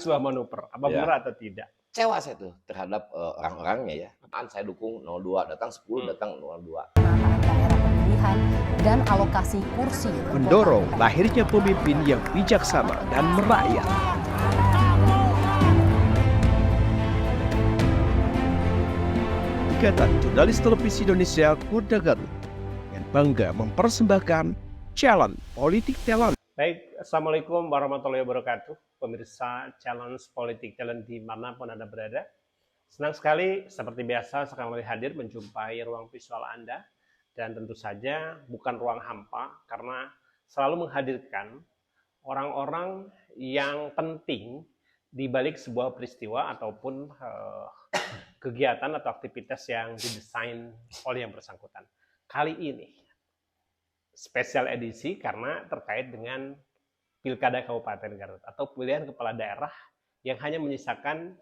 Sebuah manuver, apa Ya. benar atau tidak? Kecewa saya tuh terhadap orang-orangnya ya. Saya dukung 02, datang 10, datang 02. Penataan daerah pemilihan dan alokasi kursi Mendorong lahirnya pemimpin yang bijaksana dan merakyat. Ikatan Jurnalis Televisi Indonesia Koda Garut yang bangga mempersembahkan Challenge Politik Talent. Baik, Assalamualaikum warahmatullahi wabarakatuh. Pemirsa Challenge Politik Talent dimanapun Anda berada. Senang sekali, seperti biasa, sekali hadir menjumpai ruang visual Anda. Dan tentu saja bukan ruang hampa, karena selalu menghadirkan orang-orang yang penting di balik sebuah peristiwa ataupun kegiatan atau aktivitas yang didesain oleh yang bersangkutan. Kali ini spesial edisi karena terkait dengan Pilkada Kabupaten Garut atau pemilihan kepala daerah yang hanya menyisakan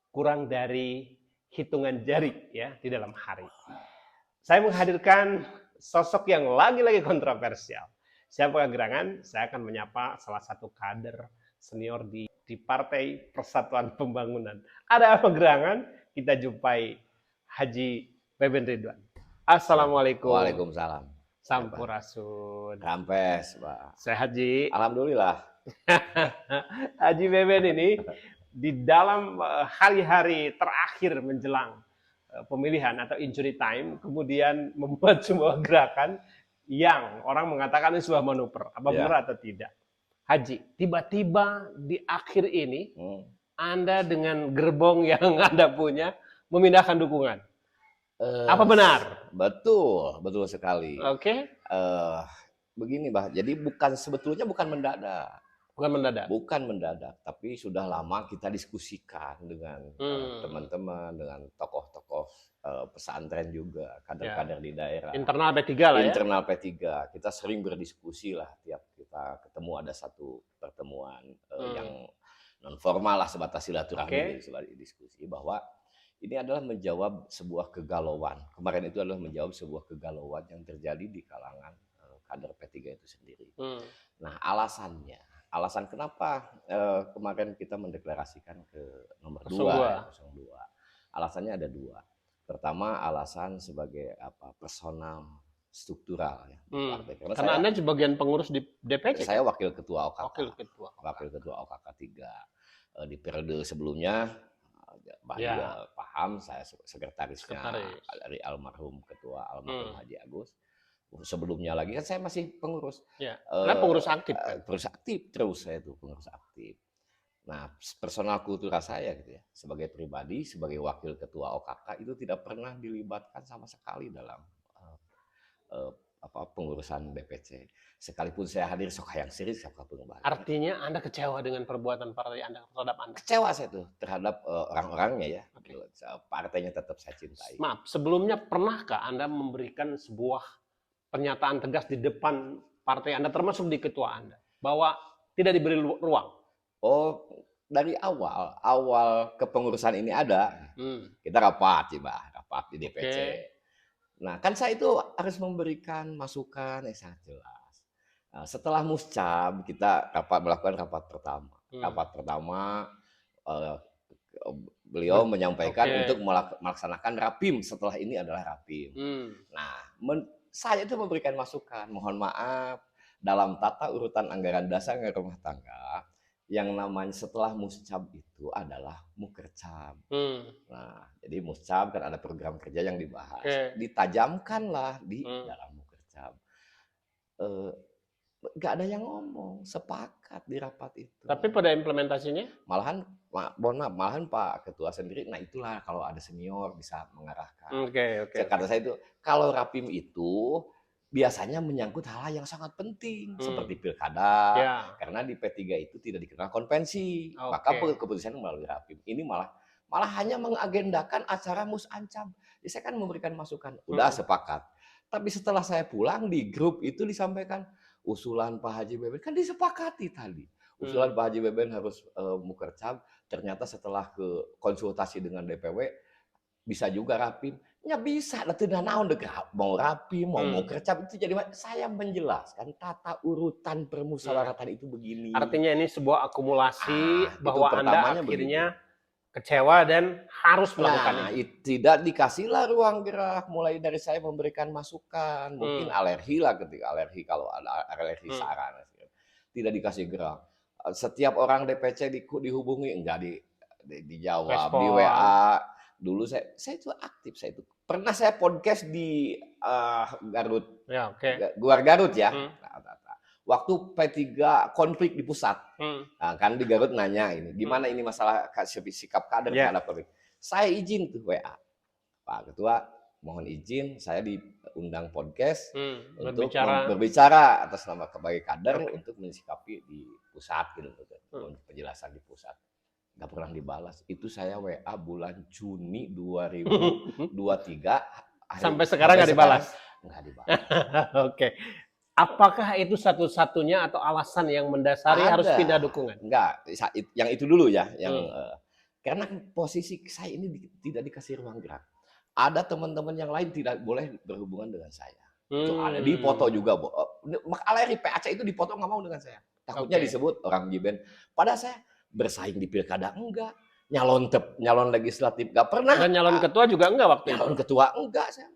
kurang dari hitungan jari ya di dalam hari. Saya menghadirkan sosok yang lagi-lagi kontroversial. Siapa gerangan? Saya akan menyapa salah satu kader senior di Partai Persatuan Pembangunan. Ada apa gerangan? Kita jumpai Haji Beben Ridwan. Assalamualaikum. Waalaikumsalam. Sampurasun. Rampes, Pak. Sehat, Ji. Alhamdulillah. Haji Beben ini di dalam hari-hari terakhir menjelang pemilihan atau injury time, kemudian membuat sebuah gerakan yang orang mengatakan ini sebuah manuver. Apa benar atau tidak? Haji, tiba-tiba di akhir ini, Anda dengan gerbong yang Anda punya memindahkan dukungan. Apa benar? Betul sekali. Oke. Begini, Bah. Jadi sebetulnya bukan mendadak. Bukan mendadak, tapi sudah lama kita diskusikan dengan teman-teman, dengan tokoh-tokoh pesantren juga, kader-kader di daerah. Internal P3 lah ya? Internal P3. Kita sering berdiskusi lah, tiap kita ketemu ada satu pertemuan yang non formal lah, sebatas silaturahmi, diskusi bahwa ini adalah menjawab sebuah kegalauan. Kemarin itu adalah menjawab sebuah kegalauan yang terjadi di kalangan kader P3 itu sendiri. Nah, alasan kenapa kemarin kita mendeklarasikan ke nomor 2, 02. Alasannya ada dua. Pertama, alasan sebagai personal struktural ya. Karena Anda sebagian pengurus di DPC. Saya wakil ketua OKK. Wakil ketua OKK 3. Di periode sebelumnya juga paham, saya sekretarisnya dari almarhum ketua almarhum Haji Agus. Sebelumnya lagi kan saya masih pengurus. Karena pengurus aktif kan? Pengurus aktif terus saya tuh, pengurus aktif. Nah, personal kultura saya gitu ya, sebagai pribadi, sebagai wakil ketua OKK itu tidak pernah dilibatkan sama sekali dalam pengurusan DPC. Sekalipun saya hadir sok hayang serius siapapun. Artinya Anda kecewa dengan perbuatan partai Anda terhadap Anda? Kecewa saya tuh terhadap orang-orangnya ya. Partainya tetap saya cintai. Maaf, sebelumnya pernahkah Anda memberikan sebuah pernyataan tegas di depan partai Anda, termasuk di ketua Anda, bahwa tidak diberi ruang? Oh, dari awal kepengurusan ini ada, kita rapat di DPC. Nah, kan saya itu harus memberikan masukan yang sangat jelas. Nah, setelah muscab, kita melakukan rapat pertama. Rapat pertama, beliau menyampaikan untuk melaksanakan rapim. Setelah ini adalah rapim. Nah, saya itu memberikan masukan. Mohon maaf, dalam tata urutan anggaran dasar rumah tangga, yang namanya setelah muscab itu adalah mukercab. Nah, jadi muscab kan ada program kerja yang dibahas. Ditajamkanlah di dalam mukercab. Nggak ada yang ngomong, sepakat di rapat itu. Tapi pada implementasinya? Malahan Pak Ketua sendiri, nah itulah kalau ada senior bisa mengarahkan. Kata saya itu, kalau rapim itu biasanya menyangkut hal yang sangat penting seperti pilkada, karena di P3 itu tidak dikenal konvensi, maka keputusan melalui rapim. Ini malah hanya mengagendakan acara musancam. Jadi saya kan memberikan masukan, udah sepakat. Tapi setelah saya pulang di grup itu disampaikan usulan Pak Haji Beben kan disepakati tadi. Usulan Pak Haji Beben harus mukercab, ternyata setelah ke konsultasi dengan DPW bisa juga rapim. Ya bisa, teu naon deh mau rapim, mau kercap itu jadi saya menjelaskan tata urutan permusyawaratan itu begini. Artinya ini sebuah akumulasi bahwa Anda akhirnya kecewa dan harus melakukan itu. Tidak dikasihlah ruang gerak, mulai dari saya memberikan masukan, mungkin alergi lah ketika alergi, kalau ada alergi saran, tidak dikasih gerak. Setiap orang DPC dihubungi enggak dijawab, di WA. Dulu saya itu aktif, saya itu pernah saya podcast di Garut, ya, Luar Garut ya. Waktu P3 konflik di pusat, nah, kan di Garut nanya ini, gimana ini masalah sikap kader terhadap konflik. Saya izin tuh WA, Pak Ketua, mohon izin saya diundang podcast untuk berbicara atas nama sebagai kader untuk mensikapi di pusat gitu, untuk penjelasan di pusat. Nggak pernah dibalas. Itu saya WA bulan Juni 2023. Sampai sekarang nggak dibalas? Nggak dibalas. Oke. Apakah itu satu-satunya atau alasan yang mendasari harus pindah dukungan? Enggak, yang itu dulu ya. Karena posisi saya ini tidak dikasih ruang gerak. Ada teman-teman yang lain tidak boleh berhubungan dengan saya. Itu ada di foto juga. Alergi PAC itu dipoto nggak mau dengan saya. Takutnya disebut orang Giben. Padahal saya bersaing di pilkada enggak, nyalon legislatif enggak pernah. Dan nyalon ketua juga enggak waktu itu. Nyalon ketua enggak saya.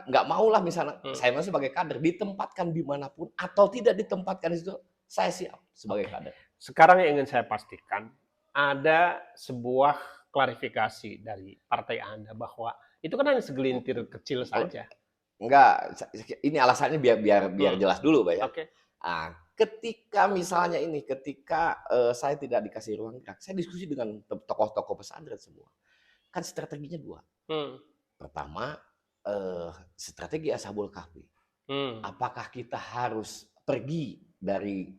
Nggak mau lah misalnya saya masih sebagai kader ditempatkan dimanapun atau tidak ditempatkan di situ, saya siap sebagai kader. Sekarang yang ingin saya pastikan ada sebuah klarifikasi dari partai Anda bahwa itu kan hanya segelintir kecil saja. Enggak, ini alasannya biar jelas dulu, Pak ya. Ketika misalnya ketika saya tidak dikasih ruang gerak, saya diskusi dengan tokoh-tokoh pesantren semua. Kan strateginya dua. Pertama, strategi Ashabul Kahfi. Apakah kita harus pergi dari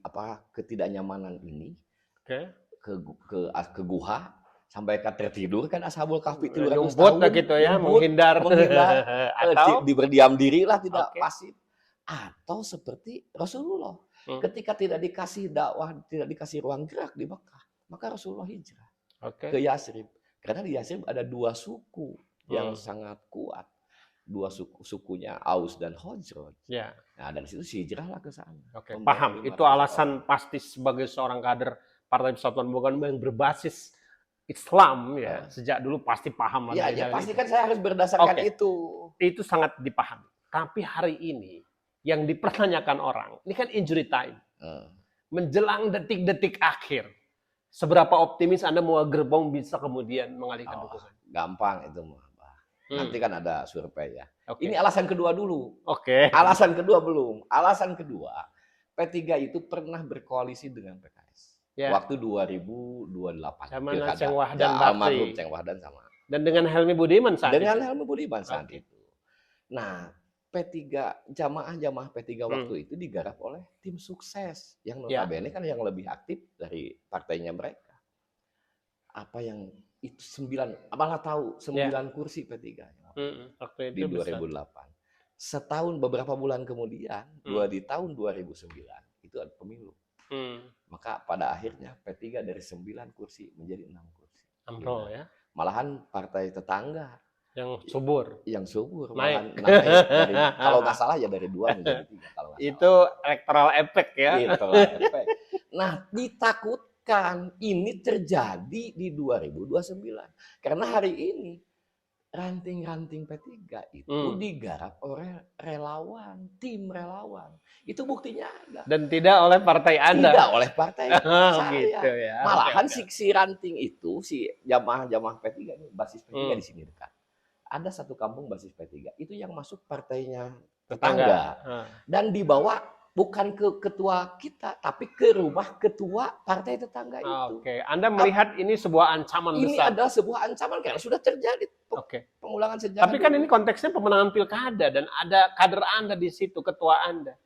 ketidaknyamanan ini ke guha sampai tertidur, kan Ashabul Kahfi itu gitu ya, menghindar atau berdiam diri lah, tidak pasif. Atau seperti Rasulullah, ketika tidak dikasih dakwah, tidak dikasih ruang gerak di Mekah, maka Rasulullah hijrah ke Yasrib. Karena di Yasrib ada dua suku yang sangat kuat, dua sukunya Aus dan Khazraj. Nah, dari situ hijrahlah ke sana. Paham. Itu alasan pasti sebagai seorang kader Partai Persatuan Pembangunan yang berbasis Islam ya, sejak dulu pasti paham. Ya pasti kan saya harus berdasarkan itu. Itu sangat dipahami. Tapi hari ini yang dipertanyakan orang, ini kan injury time. Menjelang detik-detik akhir, seberapa optimis Anda mau gerbong bisa kemudian mengalihkan dukungan? Gampang itu mah. Nanti kan ada survei ya. Ini alasan kedua dulu. Alasan kedua belum. Alasan kedua, P3 itu pernah berkoalisi dengan PKS. Waktu 2028. Sama Ceng Wahdan almarhum Ceng Wahdan sama. Dan dengan Helmi Budiman saat itu. Nah, P3, jamaah P3 waktu itu digarap oleh tim sukses yang notabene kan yang lebih aktif dari partainya mereka. Apa yang itu 9 kursi P3 di 2008. Setahun beberapa bulan kemudian, di tahun 2009 itu ada pemilu. Maka pada akhirnya P3 dari 9 kursi menjadi 6 kursi. Ambrol ya. Malahan partai tetangga yang subur naik dari, kalau nggak salah ya dari 2 menjadi 3 kalau nggak salah. Itu electoral effect ya. Nah, ditakutkan ini terjadi di 2029 karena hari ini ranting-ranting P3 itu digarap oleh tim relawan. Itu buktinya ada. Dan tidak oleh partai Anda. Tidak oleh partai saya. Gitu ya. Malahan si ranting itu, si jamaah P3 ini, basis P3 di sini dekat. Ada satu kampung basis P3 itu yang masuk partainya tetangga. Dan dibawa bukan ke ketua kita, tapi ke rumah ketua partai tetangga itu. Anda melihat ini sebuah ancaman besar. Ini adalah sebuah ancaman karena sudah terjadi pengulangan sejarah. Tapi kan ini konteksnya pemenangan pilkada dan ada kader Anda di situ, ketua Anda.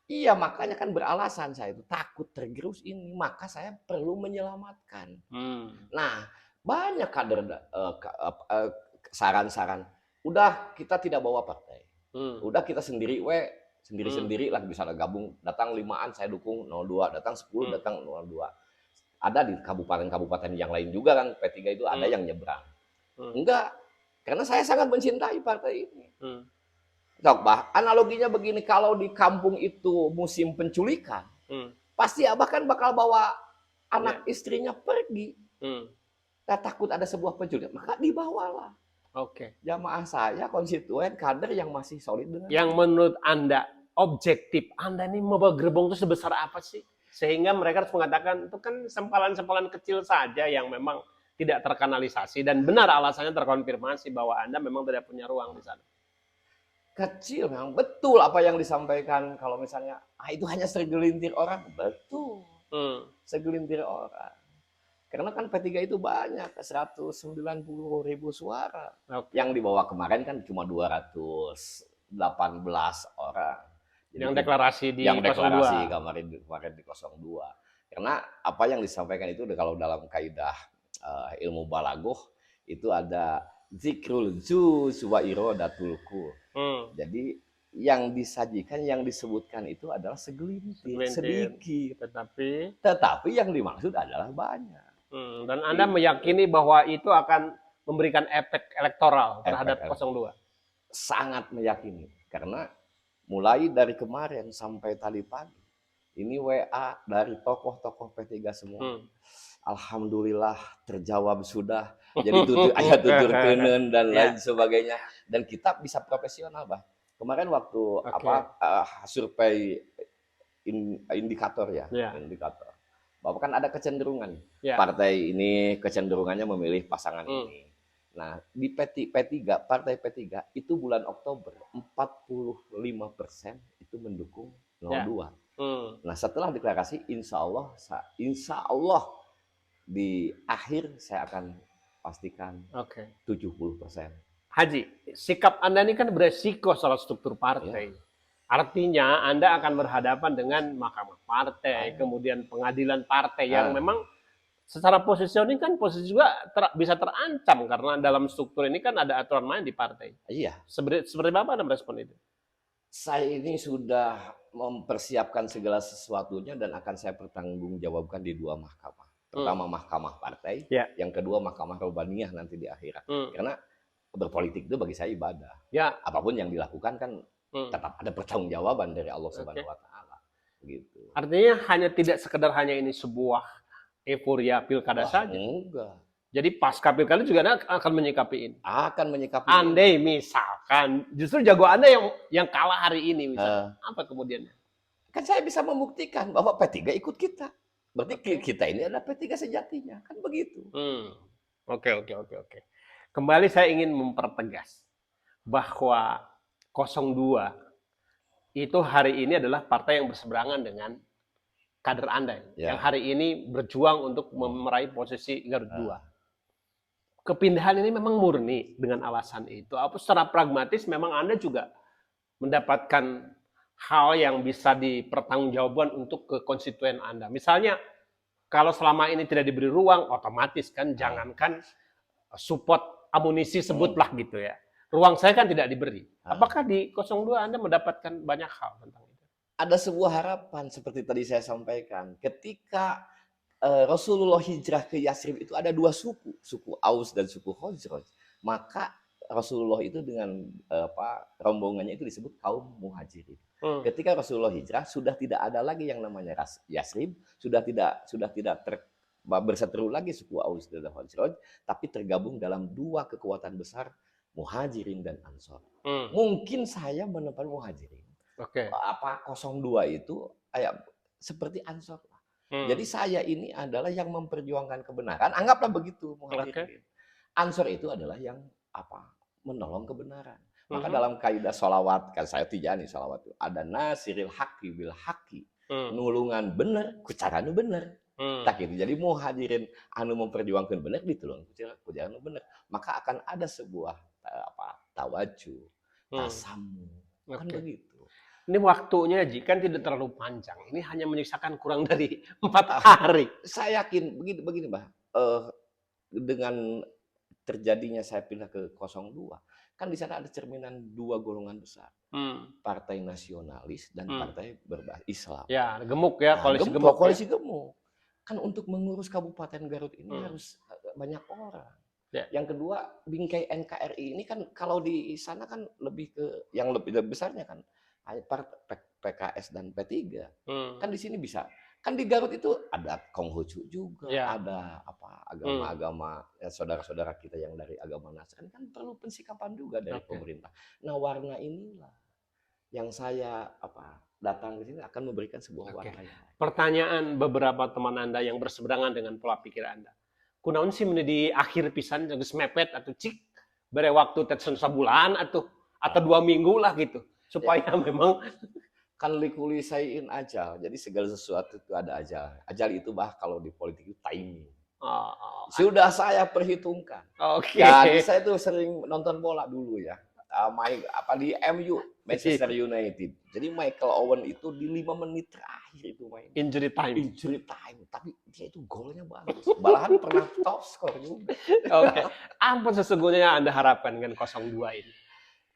Iya, makanya kan beralasan saya itu takut tergerus ini, maka saya perlu menyelamatkan. Nah, banyak kader saran-saran. Udah kita tidak bawa partai. Udah kita sendiri-sendiri lah, bisa gabung, datang 5-an saya dukung 02, datang 10 datang 02. Ada di kabupaten-kabupaten yang lain juga kan P3 itu ada yang nyebrang. Enggak, karena saya sangat mencintai partai ini. Hmm. Bah, analoginya begini, kalau di kampung itu musim penculikan, pasti Abah kan bakal bawa anak istrinya pergi. Kita takut ada sebuah penculikan, maka dibawalah. Oke. Jamaah saya, konstituen, kader yang masih solid dengan. Yang menurut Anda, objektif Anda ini membawa gerbong itu sebesar apa sih? Sehingga mereka harus mengatakan, itu kan sempalan-sempalan kecil saja yang memang tidak terkanalisasi. Dan benar alasannya terkonfirmasi bahwa Anda memang tidak punya ruang di sana. Kecil, memang betul apa yang disampaikan. Kalau misalnya, itu hanya segelintir orang. Betul. Segelintir orang. Karena kan P3 itu banyak, 190.000 suara. Okay. Yang dibawa kemarin kan cuma 218 orang. Jadi yang deklarasi di yang 02. deklarasi kemarin di 02. Karena apa yang disampaikan itu kalau dalam kaidah ilmu balaghah itu ada zikrul juz wa iradatul kul. Jadi yang disajikan, yang disebutkan itu adalah segelintir, sedikit. Tetapi yang dimaksud adalah banyak. Dan Anda meyakini bahwa itu akan memberikan efek elektoral terhadap 02? Sangat meyakini. Karena mulai dari kemarin sampai tadi pagi, ini WA dari tokoh-tokoh P3 semua. Alhamdulillah terjawab sudah. Jadi ayat tutur kenen dan lain sebagainya. Dan kita bisa profesional, Bah. Kemarin waktu survei indikator ya, indikator. Bahwa kan ada kecenderungan. Partai ini kecenderungannya memilih pasangan ini. Nah, di P3, partai P3 itu bulan Oktober 45% itu mendukung 02. Nah, setelah deklarasi insya Allah di akhir saya akan pastikan 70%. Haji, sikap Anda ini kan beresiko soal struktur partai. Artinya Anda akan berhadapan dengan mahkamah partai, kemudian pengadilan partai yang memang secara positioning kan posisi juga bisa terancam karena dalam struktur ini kan ada aturan main di partai. Iya. Seperti apa Anda merespon itu? Saya ini sudah mempersiapkan segala sesuatunya dan akan saya pertanggungjawabkan di 2 mahkamah. Pertama mahkamah partai, yang kedua mahkamah robaniyah nanti di akhirat. Karena berpolitik itu bagi saya ibadah. Apapun yang dilakukan kan tetap ada pertanggungjawaban dari Allah Subhanahu wa taala. Gitu. Artinya tidak sekedar hanya ini sebuah euforia pilkada saja. Enggak. Jadi pasca pilkada juga Anda akan menyikapi ini. Akan menyikapi. Andai misalkan justru jago Anda yang kalah hari ini misalnya, apa kemudiannya? Kan saya bisa membuktikan bahwa P3 ikut kita. Berarti kita ini adalah P3 sejatinya, kan begitu. Oke. Kembali saya ingin mempertegas bahwa 02 itu hari ini adalah partai yang berseberangan dengan kader Anda yang hari ini berjuang untuk meraih posisi Garda 2. Kepindahan ini memang murni dengan alasan itu. Apa secara pragmatis memang Anda juga mendapatkan hal yang bisa dipertanggungjawabkan untuk ke konstituen Anda. Misalnya kalau selama ini tidak diberi ruang, otomatis kan jangankan support amunisi sebutlah gitu ya. Ruang saya kan tidak diberi. Apakah di 02 Anda mendapatkan banyak hal tentang itu? Ada sebuah harapan seperti tadi saya sampaikan. Ketika Rasulullah hijrah ke Yasrib itu ada 2 suku Aus dan suku Khazraj. Maka Rasulullah itu dengan rombongannya itu disebut kaum muhajirin. Ketika Rasulullah hijrah sudah tidak ada lagi yang namanya Yasrib, sudah tidak berseteru lagi suku Aus dan Khazraj, tapi tergabung dalam 2 kekuatan besar, Muhajirin dan Ansor. Mungkin saya menempatkan Muhajirin. 02 itu seperti Ansor. Jadi saya ini adalah yang memperjuangkan kebenaran. Anggaplah begitu Muhajirin. Ansor itu adalah yang menolong kebenaran. Maka dalam kaidah sholawat, kan saya tijani sholawat itu ada nasiril haqi bil haqi. Nulungan bener, kucaranu bener. Tak gitu. Jadi Muhajirin anu memperjuangkan bener ditulung kucaranu bener. Maka akan ada sebuah tawaju, tasamu. Kan begitu. Ini waktunya kan tidak terlalu panjang. Ini hanya menyisakan kurang dari 4 hari. Saya yakin begini Mbak. Dengan terjadinya saya pindah ke 02, kan di sana ada cerminan 2 golongan besar. Partai nasionalis dan partai berbasis Islam. Ya, gemuk ya, koalisi gemuk. Koalisi gemuk. Kan untuk mengurus Kabupaten Garut ini harus banyak orang. Ya. Yang kedua, bingkai NKRI ini kan kalau di sana kan lebih ke yang lebih besarnya kan PKS dan P3. Kan di sini bisa. Kan di Garut itu ada Konghucu juga, Ya. ada apa agama-agama saudara-saudara kita yang dari agama Nasrani kan perlu pensikapan juga dari pemerintah. Nah, warna inilah yang saya datang ke sini akan memberikan sebuah warna. Pertanyaan beberapa teman Anda yang berseberangan dengan pola pikir Anda. Kunaon sih di akhir pisan geus mepet atau cik bere waktu tetsun sabulan atau 2 minggu lah gitu supaya memang kan likuli sayin ajal. Jadi segala sesuatu itu ada ajal. Ajal itu kalau di politik itu timing. Sudah saya perhitungkan. Jadi saya tuh sering nonton bola dulu ya. Di MU, Manchester United. Jadi Michael Owen itu di 5 menit terakhir itu main. Injury time. Tapi dia itu golnya bagus. Malahan pernah top skor juga. Apa sesungguhnya yang Anda harapkan dengan 02 ini?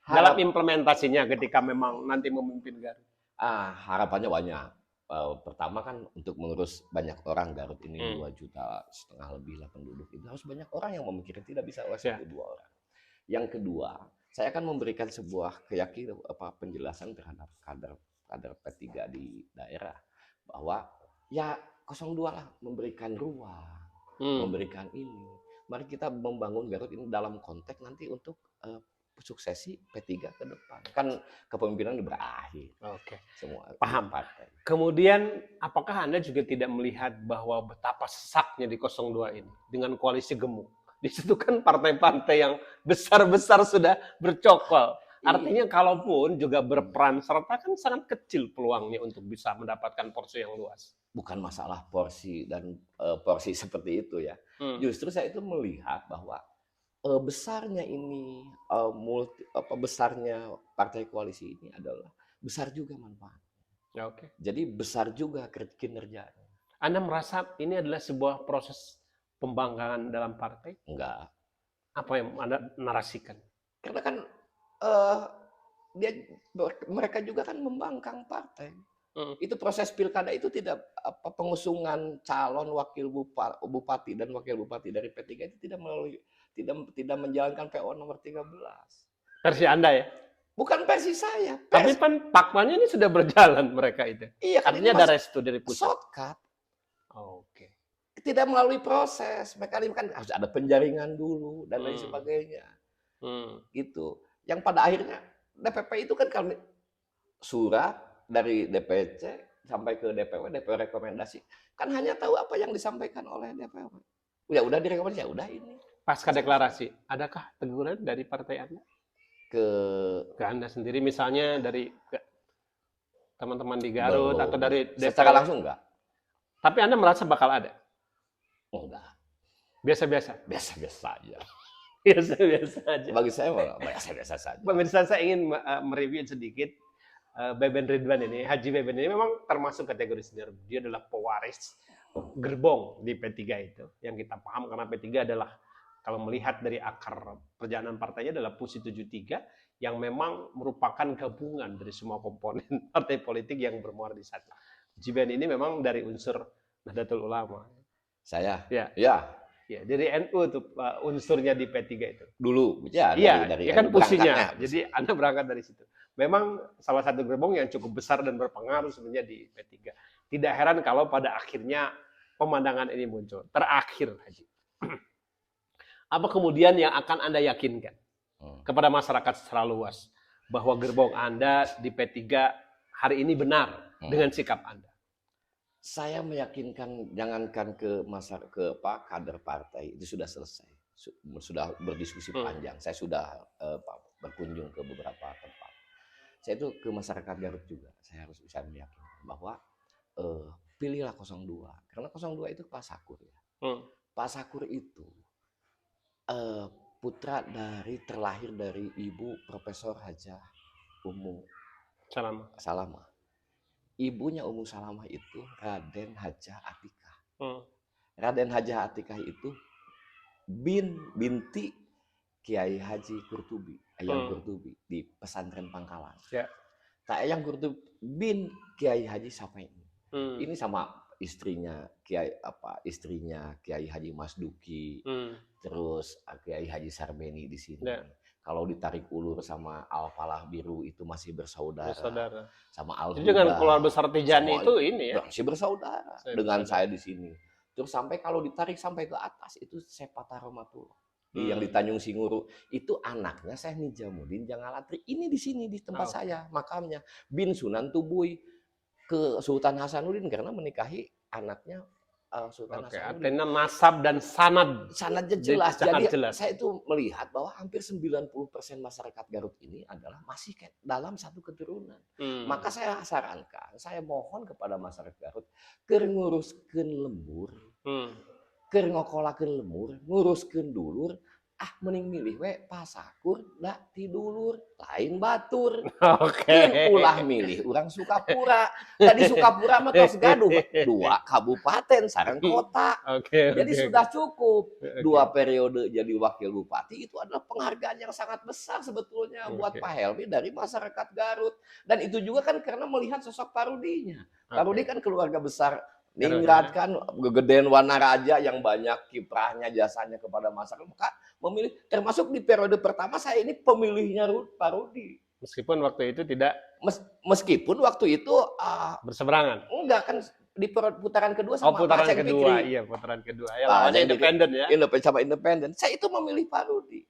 Dalam implementasinya ketika memang nanti memimpin Garut. Harapannya banyak. Pertama kan untuk mengurus banyak orang, Garut ini 2,5 juta lebih lah penduduk. Itu harus banyak orang yang memikirkan, tidak bisa oleh 1-2 orang. Yang kedua, saya akan memberikan sebuah keyakinan penjelasan terhadap kader P3 di daerah bahwa ya 02 lah memberikan ruang, memberikan ini. Mari kita membangun Garut ini dalam konteks nanti untuk suksesi P3 ke depan. Kan kepemimpinan berakhir. Semua paham. Partai. Kemudian apakah Anda juga tidak melihat bahwa betapa sesaknya di 02 ini dengan koalisi gemuk? Di situ kan partai-partai yang besar-besar sudah bercokol. Artinya kalaupun juga berperan serta kan sangat kecil peluangnya untuk bisa mendapatkan porsi yang luas. Bukan masalah porsi dan porsi seperti itu ya. Justru saya itu melihat bahwa besarnya ini besarnya partai koalisi ini adalah besar juga manfaatnya. Jadi besar juga kinerjanya. Anda merasa ini adalah sebuah proses pembangkangan dalam partai? Enggak. Apa yang Anda narasikan? Karena kan mereka juga kan membangkang partai. Itu proses pilkada itu tidak pengusungan calon wakil bupati dan wakil bupati dari P3 itu tidak menjalankan PO nomor 13. Versi Anda ya? Bukan versi saya. Tapi kan faktanya ini sudah berjalan mereka itu. Iya, artinya ada restu dari pusat. Shortcut. Tidak melalui proses. Mereka kan harus ada penjaringan dulu dan lain sebagainya. Gitu. Yang pada akhirnya DPP itu kan kami surat dari DPC sampai ke DPW rekomendasi. Kan hanya tahu apa yang disampaikan oleh DPW. Ya udah direkomendasi, ya udah ini. Pasca deklarasi, adakah teguran dari partai Anda? Ke Anda sendiri misalnya dari teman-teman di Garut atau dari DPW? Secara langsung enggak. Tapi Anda merasa bakal ada? Enggak. Biasa-biasa? Biasa-biasa aja. Biasa-biasa aja. Bagi saya biasa-biasa saja. Pemirsa, saya ingin mereview sedikit Beben Ridwan ini. Haji Beben ini memang termasuk kategori senior. Dia adalah pewaris gerbong di P3 itu. Yang kita paham karena P3 adalah kalau melihat dari akar perjalanan partainya adalah Pusi 73 yang memang merupakan gabungan dari semua komponen partai politik yang bermuara di sana. Haji Beben ini memang dari unsur Nahdlatul Ulama. Saya? Ya, dari NU tuh unsurnya di P3 itu. Dulu, dari kan pusinya. Jadi Anda berangkat dari situ. Memang salah satu gerbong yang cukup besar dan berpengaruh sebenarnya di P3. Tidak heran kalau pada akhirnya pemandangan ini muncul. Terakhir, Haji. Apa kemudian yang akan Anda yakinkan kepada masyarakat secara luas bahwa gerbong Anda di P3 hari ini benar dengan sikap Anda? Saya meyakinkan jangankan ke kader partai itu sudah selesai, sudah berdiskusi panjang. Saya sudah berkunjung ke beberapa tempat. Saya itu ke masyarakat Garut juga. Saya harus bisa meyakinkan bahwa pilihlah 02 karena 02 itu Pak Sakur ya. Pak Sakur itu putra terlahir dari Ibu Profesor Hajah Ummu Salamah. Ibunya Ummu Salamah itu Raden Hajah Atikah. Raden Hajah Atikah itu binti Kiai Haji Kurtubi, Ayang Kurtubi di pesantren Pangkalan. Ayang Kurtubi bin Kiai Haji Sapaini. Ini sama istrinya Kiai Haji Mas Duki, terus Kiai Haji Sarbeni di sini. Ya. Kalau ditarik ulur sama Al-Falah Biru itu masih bersaudara. Sama Jadi dengan keluarga besar Tijani itu ini ya. Masih bersaudara dengan saya di sini. Terus sampai kalau ditarik sampai ke atas itu Sepata Romatullah. Yang di Tanjung Singuru itu anaknya Syekh Nijamuddin Jangalatri. Ini di sini di tempat saya makamnya. Bin Sunan Tubui ke Sultan Hasanuddin karena menikahi anaknya Sultan Hasanuddin. Artinya nasab dan sanadnya jelas. Jadi jelas. saya itu melihat bahwa hampir 90% masyarakat Garut ini adalah masih dalam satu keturunan. Maka saya sarankan, saya mohon kepada masyarakat Garut keur nguruskeun lembur. Keur ngokolakeun lemur, nguruskeun dulur, mending milih we pasakur da ti dulur, lain batur. Oke. Ulah milih urang Sukapura. Tadi Sukapura mah tos gaduh 2 kabupaten sareng kota. Jadi sudah cukup. 2 periode jadi wakil bupati itu adalah penghargaan yang sangat besar sebetulnya buat Pak Helmi dari masyarakat Garut. Dan itu juga kan karena melihat sosok Pak Rudinya. Pak Rudi kan keluarga besar Ningrat kan, Gegedean Wanaraja yang banyak kiprahnya, jasanya kepada masyarakat. Maka memilih, termasuk di periode pertama saya ini pemilihnya Pak Rudi. Meskipun waktu itu tidak. Meskipun waktu itu berseberangan. Enggak kan di putaran kedua sama putaran Aceh kedua, Fikri. iya putaran kedua. Ya lawannya independen ya. Independen. Saya itu memilih Pak Rudi.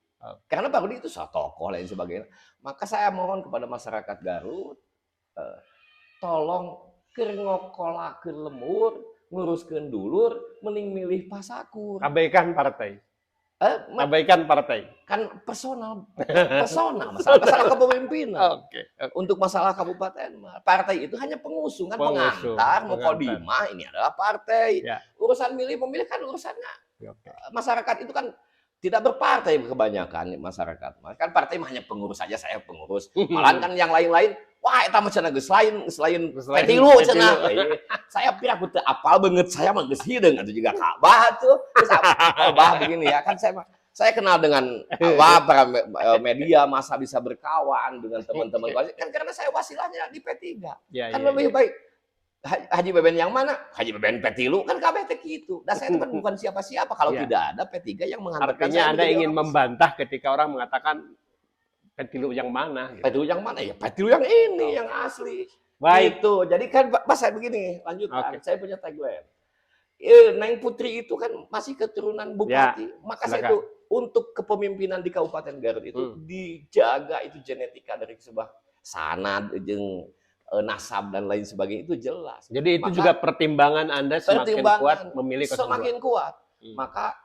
Karena Pak Rudi itu tokoh lain sebagainya. Maka saya mohon kepada masyarakat Garut, tolong keur ngokolakeun lemur, nguruskeun dulur, mending milih pasakur. Abaikan partai. Abaikan partai. Kan personal masalah kepemimpinan. Untuk masalah kabupaten, partai itu hanya pengusungan, pengantar, mukodimah, ini adalah partai. Urusan milih pemilih kan urusannya. Masyarakat itu kan tidak berpartai kebanyakan masyarakat. Kan partai hanya pengurus saja, saya pengurus. Malahan kan yang lain-lain, wah eta mah cenah geus lain petilu cenah. Saya pira ku teu apal banget, saya mah geus hideung atuh juga Ka'bah tuh. Terus Ka'bah begini ya kan saya kenal dengan para media, masa bisa berkawan dengan teman-teman kan karena saya wasilahnya di P3. Kan lebih baik Haji Beben yang mana? Haji Beben Petilu kan kabeh teh kitu. Dan saya itu kan bukan siapa-siapa kalau tidak ada P3 yang menghantarkan saya. Artinya Anda ingin membantah ketika orang mengatakan Petilu yang mana? Gitu. Petilu yang mana? Ya Petilu yang ini, yang asli. Baik. Gitu. Jadi kan Mas saya begini, lanjutkan. Saya punya tagline. Neng Putri itu kan masih keturunan bupati. Maka saya itu untuk kepemimpinan di Kabupaten Garut itu dijaga itu genetika dari sebuah sanad jeung nasab dan lain sebagainya itu jelas. Jadi itu juga pertimbangan Anda semakin kuat memilih 02. Semakin kuat. Maka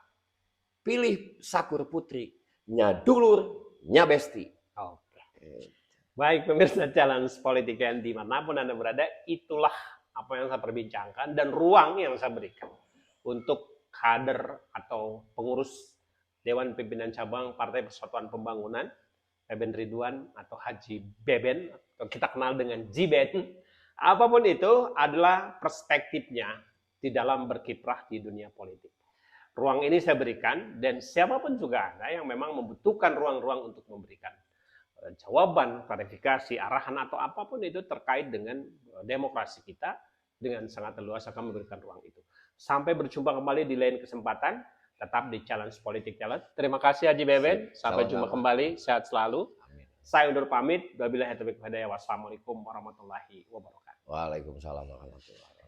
pilih Sakur Putri, nya dulur, nya besti. Baik pemirsa Challenge Politik yang dimanapun Anda berada, itulah apa yang saya perbincangkan dan ruang yang saya berikan untuk kader atau pengurus Dewan Pimpinan Cabang Partai Persatuan Pembangunan Beben Ridwan atau Haji Beben, atau kita kenal dengan Jiben, apapun itu adalah perspektifnya di dalam berkiprah di dunia politik. Ruang ini saya berikan dan siapapun juga Anda yang memang membutuhkan ruang-ruang untuk memberikan jawaban, klarifikasi, arahan atau apapun itu terkait dengan demokrasi kita, dengan sangat leluasa akan memberikan ruang itu. Sampai berjumpa kembali di lain kesempatan. Tetap di Challenge Politik Challenge. Terima kasih Haji Beben. Sampai jumpa kembali. Sehat selalu. Amin. Saya undur pamit. Wabillahi taufiq wal hidayah. Wassalamualaikum warahmatullahi wabarakatuh. Waalaikumsalam warahmatullahi wabarakatuh.